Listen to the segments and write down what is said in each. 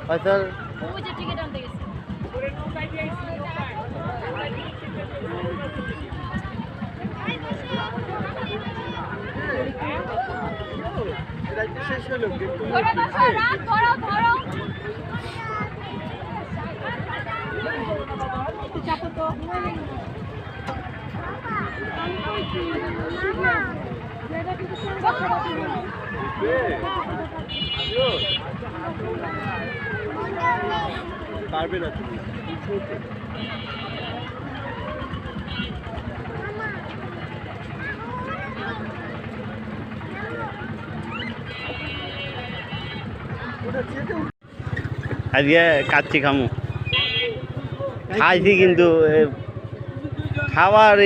ফাইসাল পারবে না তুমি আজকে কাচ্চি খামু খাইছি কিন্তু খাওয়ার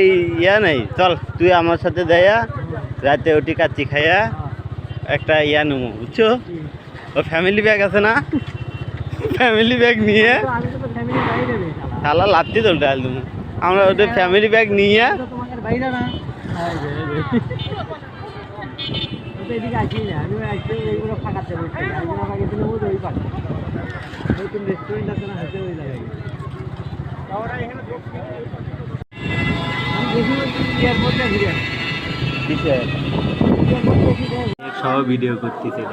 ইয়া নাই। চল তুই আমার সাথে দেয়া রাতে ওটি কাচ্চি খাইয়া একটা ইয়া নেবো বুঝছো। ও ফ্যামিলি ব্যাগ আছে না, ফ্যামিলি ব্যাগ নিয়ে শালা লাত্তি তো ডাল দেবো আমরা ওদের ফ্যামিলি ব্যাগ নিয়ে সব ভিডিও করতেছে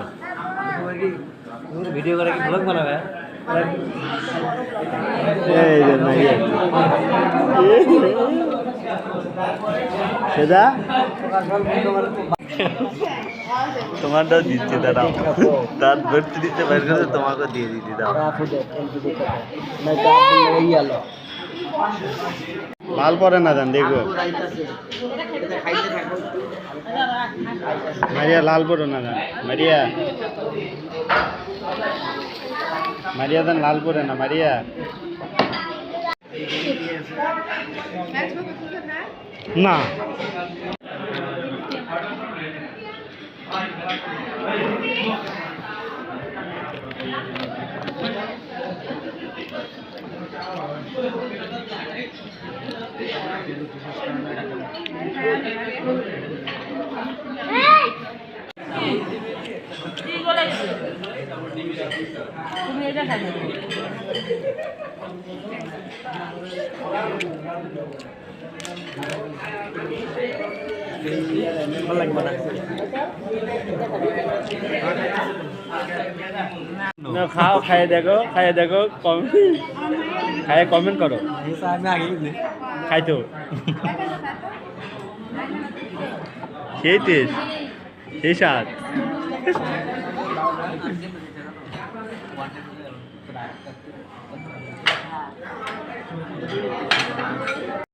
ভিডিও করে কি ব্লগ বানাবে সেদা তোমারটাও দিচ্ছে দাঁড়াও তার ভর্তি দিতে বের করে তোমাকে দিয়ে দিতে দাও। লাল পরে না জান দেখবো মারিয়া লাল পড়ো না জান মারিয়া মারিয়া দেন লাল পরে না মারিয়া না তুমি এটা খাবে খাও খাইয়ে দেখো খাইয়ে কমেন্ট করো খাই তো সেই টেস্ট সেই স্বাদ